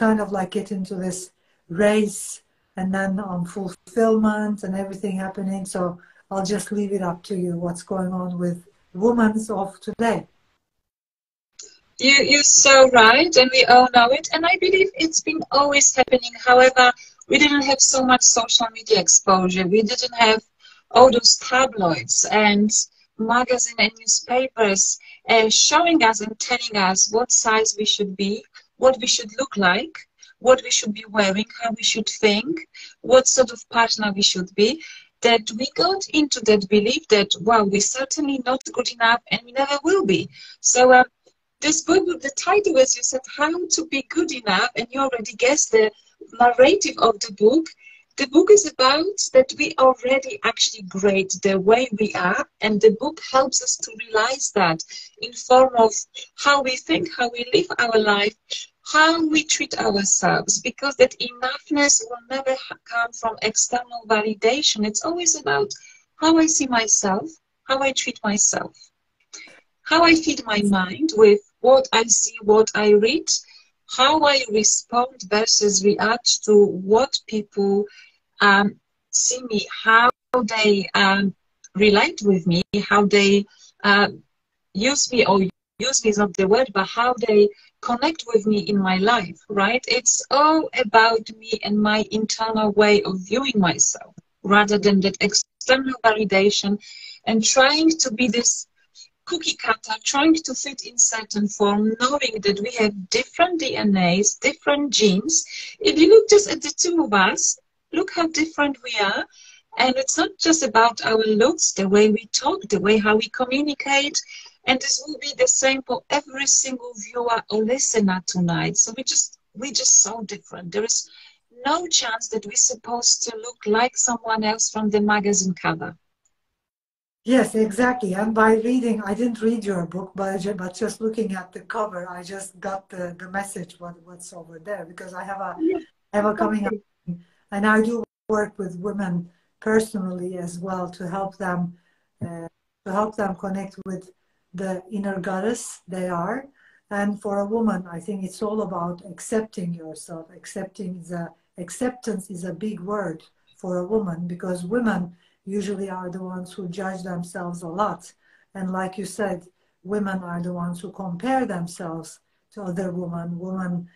kind of like get into this race and then on fulfillment and everything happening. So I'll just leave it up to you what's going on with women of today. You're so right, and we all know it. And I believe it's been always happening. However, we didn't have so much social media exposure. We didn't have all those tabloids and magazine and newspapers showing us and telling us what size we should be, what we should look like, what we should be wearing, how we should think, what sort of partner we should be. That we got into that belief that, wow, we're certainly not good enough and we never will be. So this book, the title, as you said, How to Be Good Enough, and you already guessed the narrative of the book. The book is about that we are already actually great the way we are, and the book helps us to realize that in form of how we think, how we live our life, how we treat ourselves, because that enoughness will never come from external validation. It's always about how I see myself, how I treat myself, how I feed my mind with what I see, what I read, how I respond versus react to what people see me, how they relate with me, how they use me, or use me is not the word, but how they connect with me in my life, right? It's all about me and my internal way of viewing myself, rather than that external validation and trying to be this cookie cutter, trying to fit in certain form, knowing that we have different DNAs, different genes. If you look just at the two of us, look how different we are. And it's not just about our looks, the way we talk, the way how we communicate. And this will be the same for every single viewer or listener tonight. So we're just so different. There is no chance that we're supposed to look like someone else from the magazine cover. Yes, exactly. And by reading, I didn't read your book, but just looking at the cover, I just got the message what's over there, because I have a coming up, and I do work with women personally as well to help them connect with the inner goddess they are. And for a woman, I think it's all about accepting yourself. Acceptance is a big word for a woman, because women usually are the ones who judge themselves a lot. And like you said, women are the ones who compare themselves to other women. Women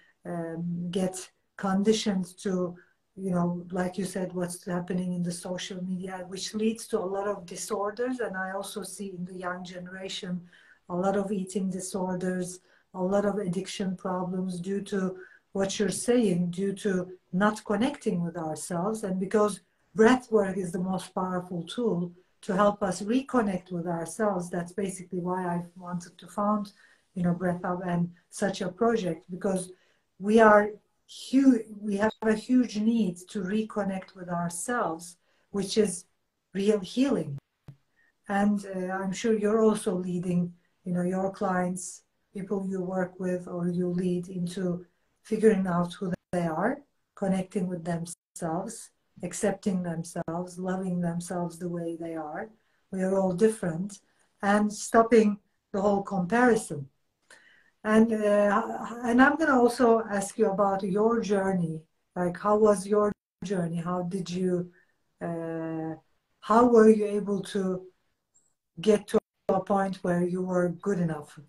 get conditioned to, you know, like you said, what's happening in the social media, which leads to a lot of disorders. And I also see in the young generation a lot of eating disorders, a lot of addiction problems due to what you're saying, due to not connecting with ourselves. And because breathwork is the most powerful tool to help us reconnect with ourselves, that's basically why I wanted to found, you know, Breath Up and such a project, because we have a huge need to reconnect with ourselves, which is real healing. And I'm sure you're also leading, you know, your clients, people you work with or you lead, into figuring out who they are, connecting with themselves, accepting themselves, loving themselves the way they are. We are all different, and stopping the whole comparison. And I'm going to also ask you about your journey. Like, how was your journey? How did you, how were you able to get to a point where you were good enough?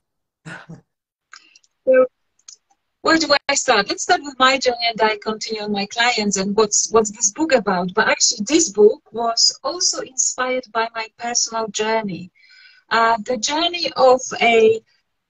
Where do I start? Let's start with my journey, and I continue on my clients and what's this book about. But actually, this book was also inspired by my personal journey. The journey of a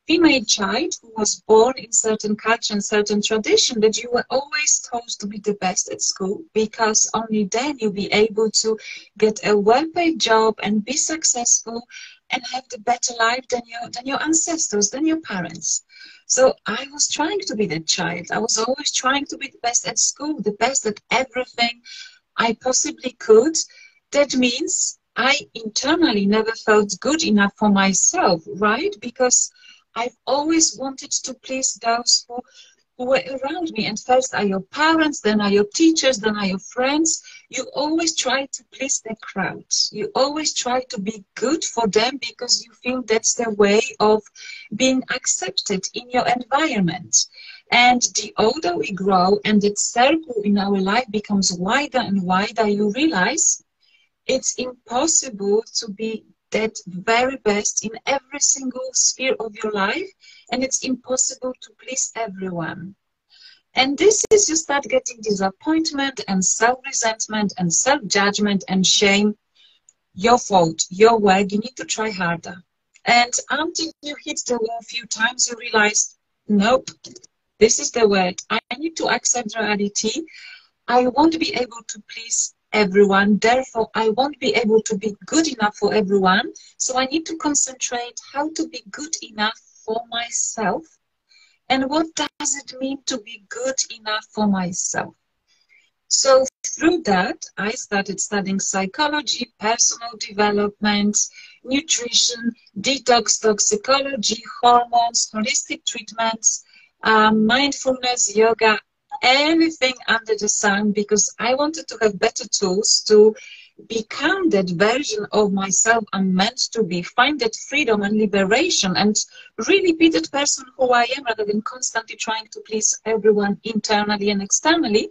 female child who was born in certain culture and certain tradition, that you were always told to be the best at school, because only then you'll be able to get a well-paid job and be successful and have the better life than your ancestors, than your parents. So I was trying to be that child. I was always trying to be the best at school, the best at everything I possibly could. That means I internally never felt good enough for myself, right? Because I've always wanted to please those who were around me. And first are your parents, then are your teachers, then are your friends. You always try to please the crowd. You always try to be good for them because you feel that's the way of being accepted in your environment. And the older we grow and that circle in our life becomes wider and wider, you realize it's impossible to be that very best in every single sphere of your life, and it's impossible to please everyone. And this is, you start getting disappointment and self-resentment and self-judgment and shame. Your fault, your work, you need to try harder. And until you hit the wall a few times, you realize, nope, this is the word. I need to accept reality. I won't be able to please everyone, therefore I won't be able to be good enough for everyone. So I need to concentrate how to be good enough for myself. And what does it mean to be good enough for myself? So through that, I started studying psychology, personal development, nutrition, detox toxicology, hormones, holistic treatments, mindfulness, yoga, anything under the sun, because I wanted to have better tools to become that version of myself I'm meant to be, find that freedom and liberation, and really be that person who I am, rather than constantly trying to please everyone internally and externally.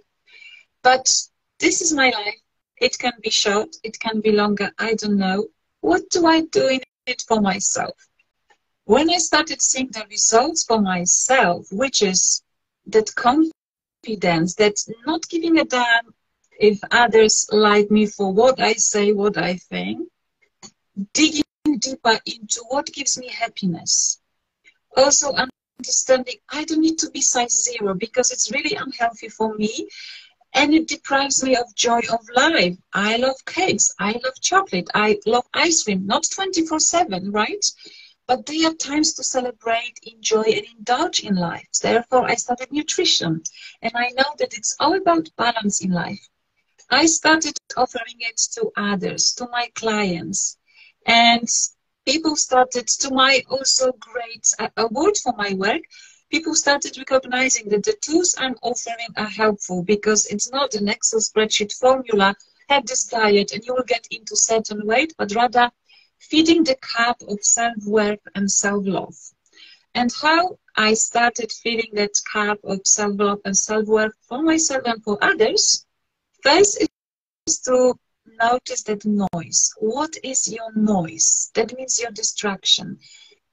But this is my life. It can be short, it can be longer, I don't know. What do I do in it for myself? When I started seeing the results for myself, which is that confidence, that not giving a damn if others like me for what I say, what I think, digging deeper into what gives me happiness. Also understanding I don't need to be size 0 because it's really unhealthy for me and it deprives me of joy of life. I love cakes, I love chocolate, I love ice cream, not 24/7, right? But there are times to celebrate, enjoy, and indulge in life. Therefore, I started nutrition. And I know that it's all about balance in life. I started offering it to others, to my clients. And people started, to my also great award for my work, people started recognizing that the tools I'm offering are helpful, because it's not an Excel spreadsheet formula, have this diet and you will get into certain weight, but rather feeding the cup of self-worth and self-love. And how I started feeding that cup of self-love and self-worth for myself and for others, first is to notice that noise. What is your noise? That means your distraction.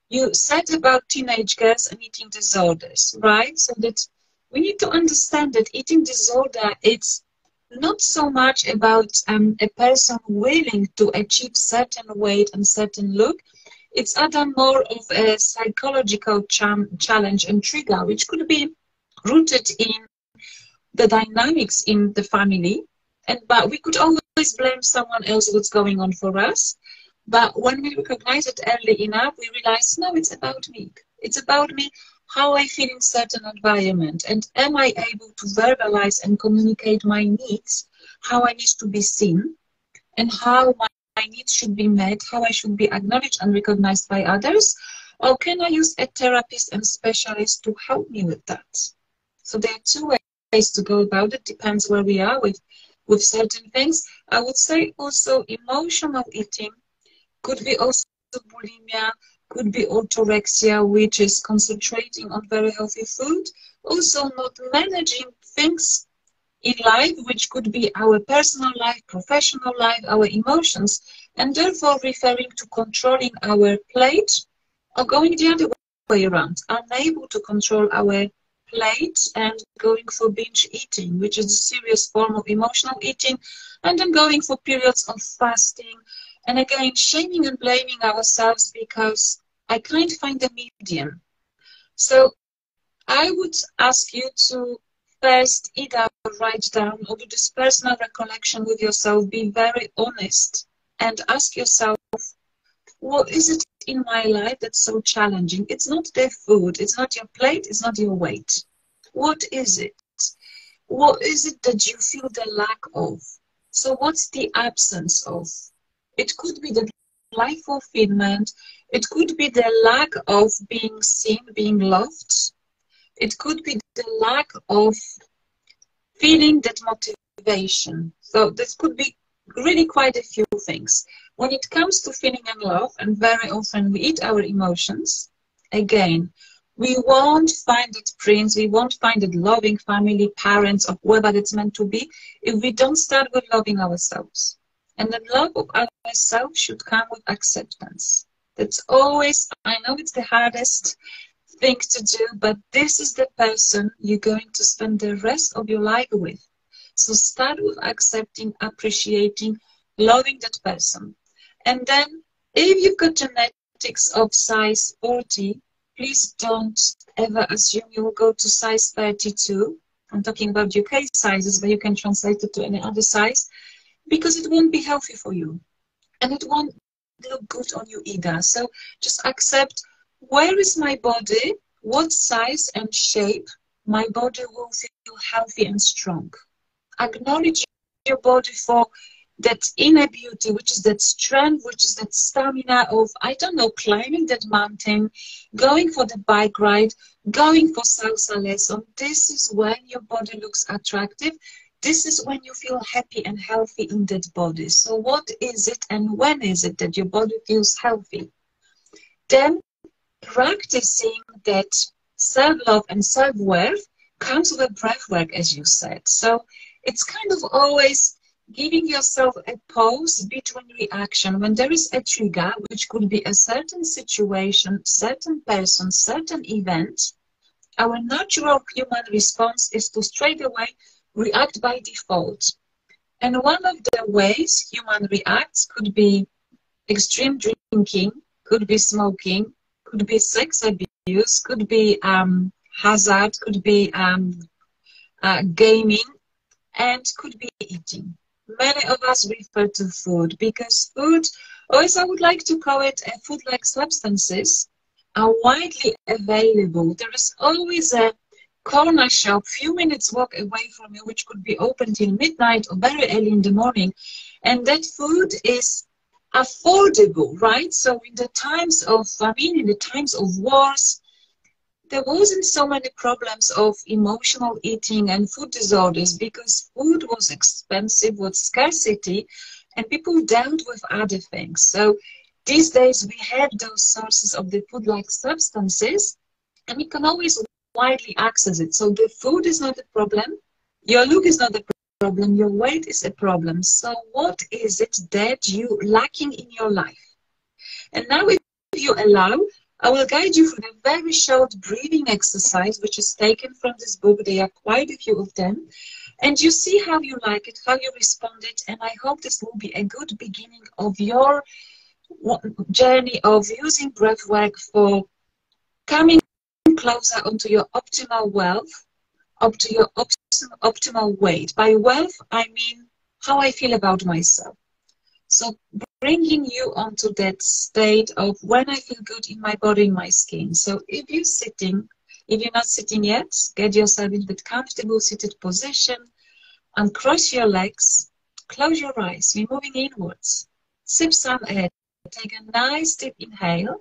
You said about teenage girls and eating disorders, right? So that we need to understand that eating disorder, it's not so much about a person willing to achieve certain weight and certain look. It's other more of a psychological challenge and trigger, which could be rooted in the dynamics in the family. But we could always blame someone else what's going on for us. But when we recognize it early enough, we realize, no, it's about me. It's about me, how I feel in certain environment, and am I able to verbalize and communicate my needs, how I need to be seen, and how my needs should be met, how I should be acknowledged and recognized by others, or can I use a therapist and specialist to help me with that? So there are two ways to go about it, depends where we are with certain things. I would say also emotional eating could be also bulimia, could be orthorexia, which is concentrating on very healthy food. Also not managing things in life, which could be our personal life, professional life, our emotions, and therefore referring to controlling our plate, or going the other way around, unable to control our plate and going for binge eating, which is a serious form of emotional eating, and then going for periods of fasting. And again, shaming and blaming ourselves because I can't find a medium. So I would ask you to first either write down or do this personal recollection with yourself, be very honest and ask yourself, what is it in my life that's so challenging? It's not the food, it's not your plate, it's not your weight. What is it? What is it that you feel the lack of? So what's the absence of? It could be the life fulfillment. It could be the lack of being seen, being loved. It could be the lack of feeling that motivation. So this could be really quite a few things. When it comes to feeling and love, and very often we eat our emotions, again, We won't find that prince, we won't find that loving family, parents, or whoever it's meant to be, if we don't start with loving ourselves. And the love of ourselves should come with acceptance. That's always, I know it's the hardest thing to do, but this is the person you're going to spend the rest of your life with. So start with accepting, appreciating, loving that person. And then if you've got genetics of size 40, please don't ever assume you will go to size 32. I'm talking about UK sizes, but you can translate it to any other size, because it won't be healthy for you. And it won't look good on you either. So just accept, where is my body, what size and shape my body will feel healthy and strong. Acknowledge your body for that inner beauty, which is that strength, which is that stamina of, I don't know, climbing that mountain, going for the bike ride, going for salsa lesson. This is when your body looks attractive. This is when you feel happy and healthy in that body. So what is it and when is it that your body feels healthy? Then practicing that self-love and self-worth comes with a breath work, as you said. So it's kind of always giving yourself a pause between reaction. When there is a trigger, which could be a certain situation, certain person, certain event, our natural human response is to straight away react by default. And one of the ways human reacts could be extreme drinking, could be smoking, could be sex abuse, could be hazard, could be gaming, and could be eating. Many of us refer to food because food, or as I would like to call it, food-like substances are widely available. There is always a corner shop, few minutes walk away from you, which could be open till midnight or very early in the morning, and that food is affordable, right? So in the times of famine, in the times of wars, there wasn't so many problems of emotional eating and food disorders because food was expensive, was scarcity, and people dealt with other things. So these days we have those sources of the food-like substances, and we can always widely access it. So the food is not a problem, your look is not a problem, your weight is a problem. So what is it that you're lacking in your life? And now if you allow, I will guide you through a very short breathing exercise, which is taken from this book. There are quite a few of them. And you see how you like it, how you responded. And I hope this will be a good beginning of your journey of using breath work for coming closer onto your optimal wealth, up to your optimal weight. By wealth, I mean how I feel about myself. So bringing you onto that state of when I feel good in my body, in my skin. So if you're sitting, if you're not sitting yet, get yourself in that comfortable seated position, uncross your legs, close your eyes, we're moving inwards. Sip some air, take a nice deep inhale,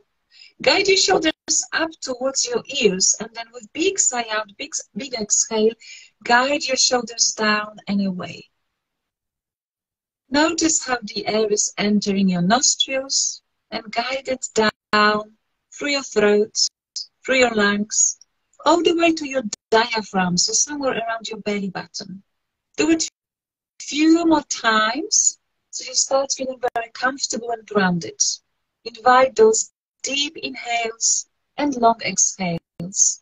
guide your shoulders up towards your ears, and then with big sigh out, big exhale, guide your shoulders down and away. Notice how the air is entering your nostrils and guide it down through your throat, through your lungs, all the way to your diaphragm, so somewhere around your belly button. Do it a few more times so you start feeling very comfortable and grounded. Invite those deep inhales and long exhales.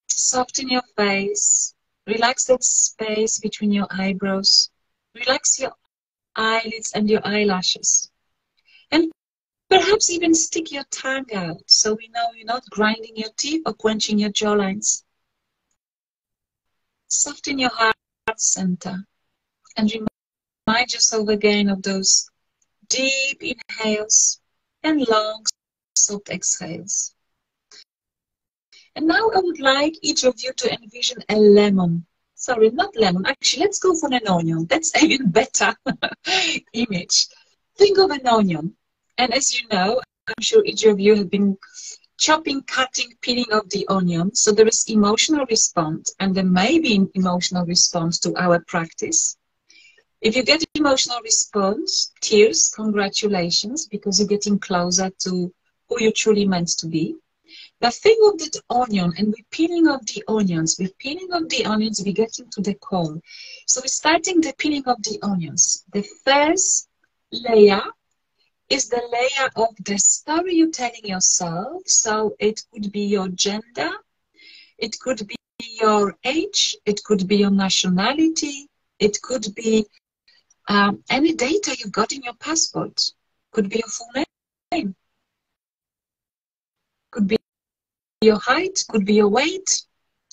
Soften your face. Relax that space between your eyebrows. Relax your eyelids and your eyelashes. And perhaps even stick your tongue out so we know you're not grinding your teeth or quenching your jawlines. Soften your heart center and remind yourself again of those deep inhales and long, soft exhales. And now I would like each of you to envision a lemon. Sorry, not lemon. Actually, let's go for an onion. That's an even better image. Think of an onion. And as you know, I'm sure each of you have been chopping, cutting, peeling of the onion. So there is emotional response, and there may be an emotional response to our practice. If you get emotional response, tears, congratulations, because you're getting closer to who you truly meant to be. The thing of that onion, and we're peeling off the onions. We're peeling off the onions, we're getting to the core. So we're starting the peeling of the onions. The first layer is the layer of the story you're telling yourself. So it could be your gender, it could be your age, it could be your nationality, it could be any data you've got in your passport. Could be your full name, could be your height, could be your weight,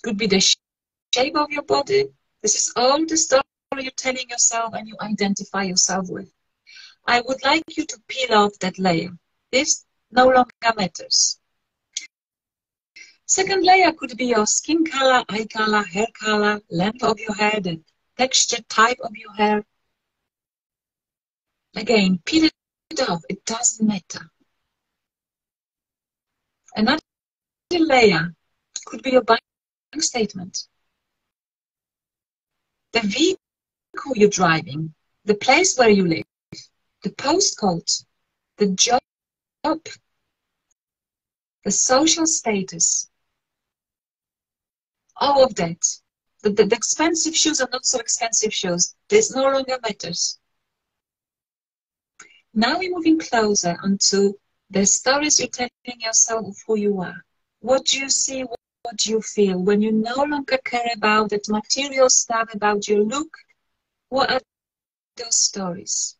could be the shape of your body. This is all the story you're telling yourself and you identify yourself with. I would like you to peel off that layer. This no longer matters. Second layer could be your skin color, eye color, hair color, length of your hair, the texture, type of your hair. Again, peel it off. It doesn't matter. Another layer could be your bank statement, the vehicle you're driving, the place where you live, the postcode, the job, the social status, all of that. The expensive shoes or not so expensive shoes, this no longer matters. Now we're moving closer onto the stories you're telling yourself of who you are. What do you see, what do you feel? When you no longer care about that material stuff, about your look, what are those stories?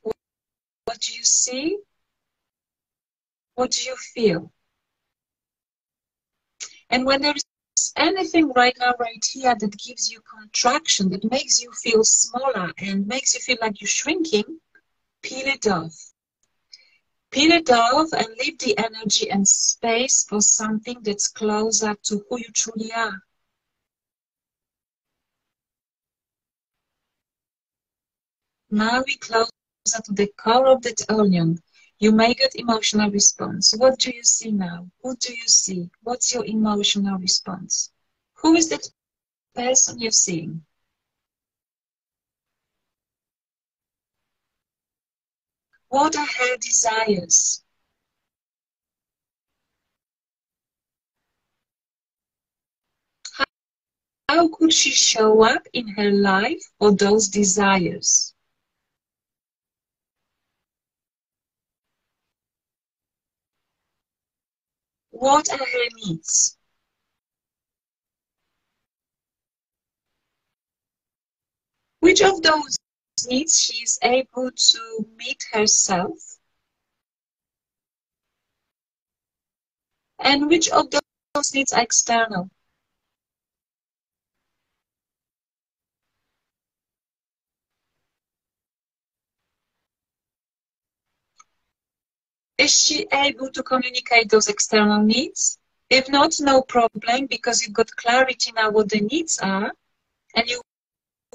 What do you see? What do you feel? And when there is anything right now, right here, that gives you contraction, that makes you feel smaller and makes you feel like you're shrinking, peel it off. Peel it off and leave the energy and space for something that's closer to who you truly are. Now we closer to the core of that onion. You may get emotional response. What do you see now? Who do you see? What's your emotional response? Who is that person you're seeing? What are her desires? How could she show up in her life for those desires? What are her needs? Which of those needs she is able to meet herself? And which of those needs are external? Is she able to communicate those external needs? If not, no problem, because you've got clarity now what the needs are, and you'll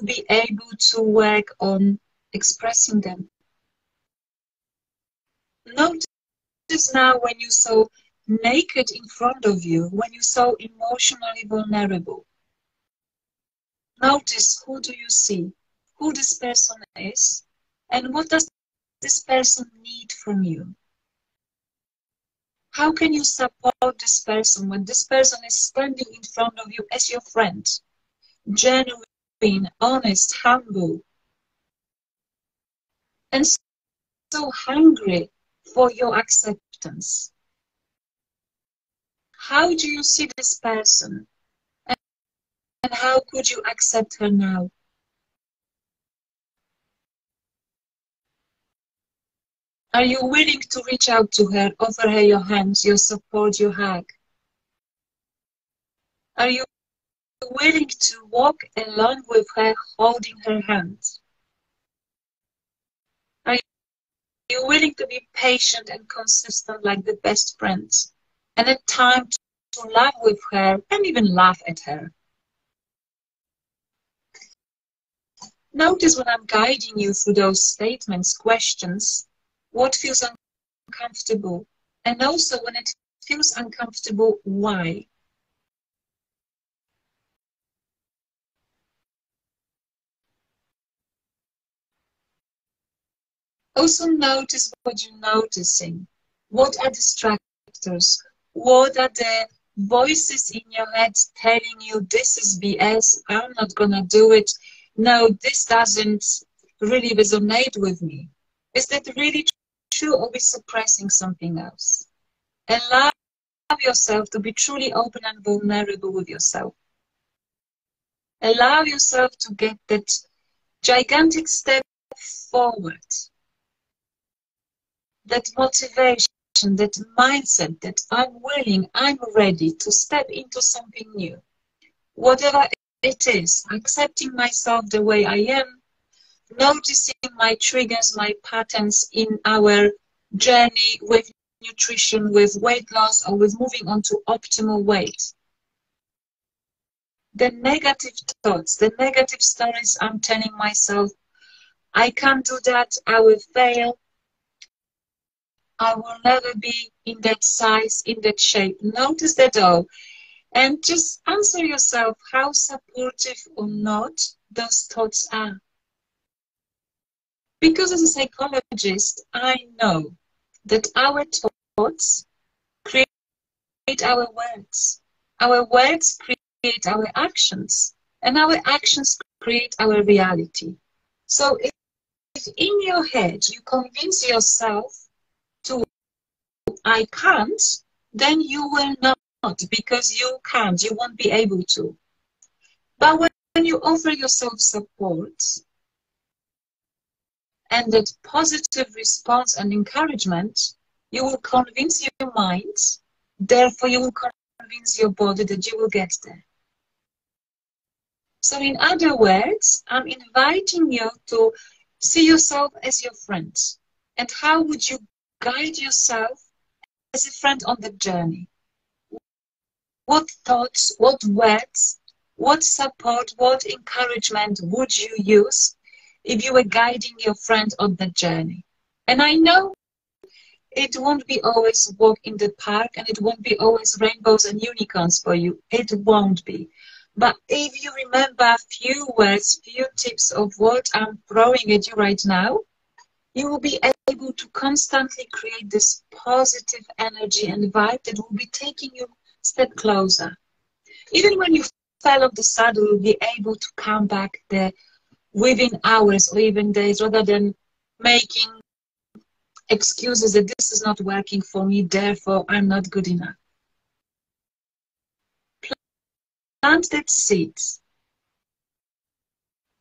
be able to work on expressing them. Notice now when you're so naked in front of you, when you're so emotionally vulnerable. Notice, who do you see? Who this person is, and what does this person need from you? How can you support this person when this person is standing in front of you as your friend? Genuine, honest, humble, and so hungry for your acceptance. How do you see this person? And how could you accept her now? Are you willing to reach out to her, offer her your hands, your support, your hug? Are you willing to walk along with her, holding her hand? Are you willing to be patient and consistent like the best friends? And at times to laugh with her and even laugh at her? Notice when I'm guiding you through those statements, questions, what feels uncomfortable, and also when it feels uncomfortable, why? Also notice what you're noticing. What are distractors? What are the voices in your head telling you this is BS, I'm not gonna do it, no, this doesn't really resonate with me? Is that really true, or are we suppressing something else? Allow yourself to be truly open and vulnerable with yourself. Allow yourself to get that gigantic step forward, that motivation, that mindset, that I'm willing, I'm ready to step into something new. Whatever it is, accepting myself the way I am, noticing my triggers, my patterns in our journey with nutrition, with weight loss, or with moving on to optimal weight. The negative thoughts, the negative stories I'm telling myself, I can't do that, I will fail, I will never be in that size, in that shape. Notice that all. And just answer yourself how supportive or not those thoughts are. Because as a psychologist, I know that our thoughts create our words. Our words create our actions. And our actions create our reality. So if in your head you convince yourself to I can't, then you will not, because you can't, you won't be able to. But when you offer yourself support and that positive response and encouragement, you will convince your mind, therefore you will convince your body that you will get there. So in other words, I'm inviting you to see yourself as your friend. And how would you guide yourself as a friend on the journey? What thoughts, what words, what support, what encouragement would you use if you were guiding your friend on the journey? And I know it won't be always walk in the park, and it won't be always rainbows and unicorns for you. It won't be. But if you remember a few words, few tips of what I'm throwing at you right now, you will be able to constantly create this positive energy and vibe that will be taking you a step closer. Even when you fell off the saddle, you'll be able to come back there within hours or even days, rather than making excuses that this is not working for me, therefore I'm not good enough. Plant that seed.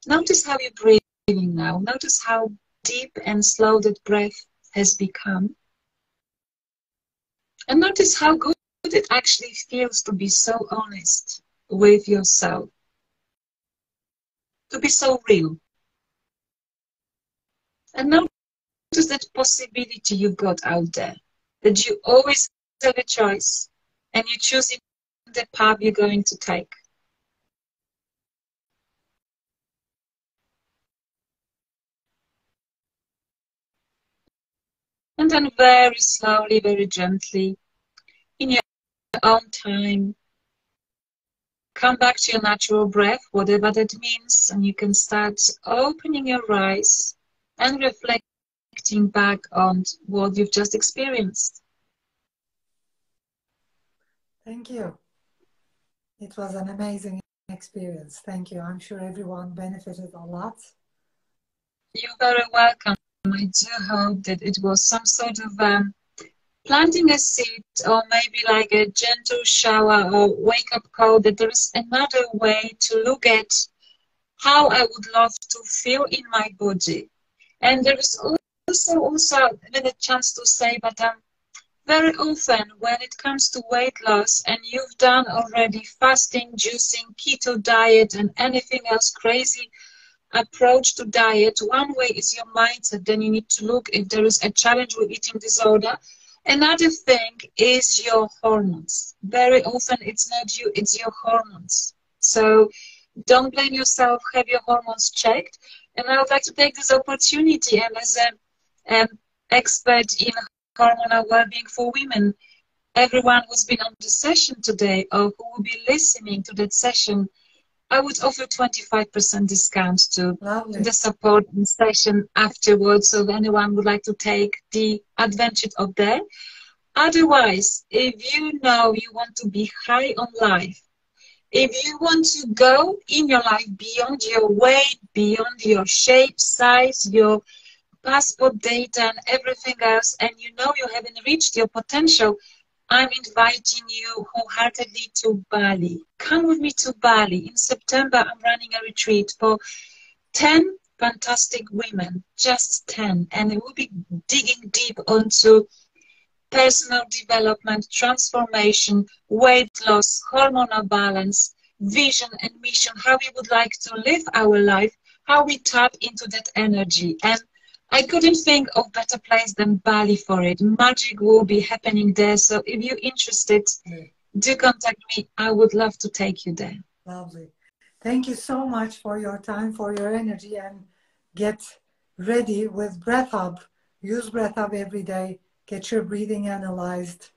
Notice how you're breathing now. Notice how deep and slow that breath has become. And notice how good it actually feels to be so honest with yourself. To be so real. And notice that possibility you've got out there. That you always have a choice, and you choose the path you're going to take. And then very slowly, very gently, in your own time, come back to your natural breath, whatever that means, and you can start opening your eyes and reflecting back on what you've just experienced. Thank you. It was an amazing experience. Thank you. I'm sure everyone benefited a lot. You're very welcome. I do hope that it was some sort of planting a seed, or maybe like a gentle shower or wake-up call, that there is another way to look at how I would love to feel in my body. And there is also a chance to say, but very often when it comes to weight loss, and you've done already fasting, juicing, keto diet, and anything else crazy approach to diet, one way is your mindset. Then you need to look if there is a challenge with eating disorder. Another thing is your hormones. Very often it's not you, it's your hormones. So don't blame yourself, have your hormones checked. And I would like to take this opportunity, and as an expert in hormonal well-being for women, everyone who's been on the session today or who will be listening to that session, I would offer 25% discount to the support session afterwards. So if anyone would like to take the advantage of that. Otherwise, if you know you want to be high on life, if you want to go in your life beyond your weight, beyond your shape, size, your passport data and everything else, and you know you haven't reached your potential, I'm inviting you wholeheartedly to Bali. Come with me to Bali. In September, I'm running a retreat for 10 fantastic women, just 10, and we'll be digging deep onto personal development, transformation, weight loss, hormonal balance, vision and mission, how we would like to live our life, how we tap into that energy. And I couldn't think of better place than Bali for it. Magic will be happening there. So if you're interested, do contact me. I would love to take you there. Lovely. Thank you so much for your time, for your energy, and get ready with Breath Hub. Use Breath Hub every day. Get your breathing analyzed.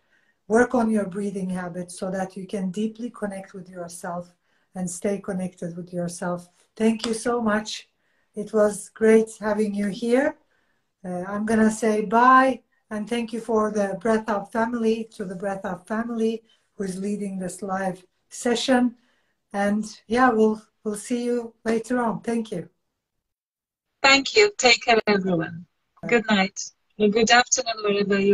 Work on your breathing habits so that you can deeply connect with yourself and stay connected with yourself. Thank you so much. It was great having you here. I'm going to say bye and thank you for the Breath Hub family, to the Breath Hub family who is leading this live session. And yeah, we'll see you later on. Thank you. Thank you. Take care, everyone. Good night. Good afternoon, wherever you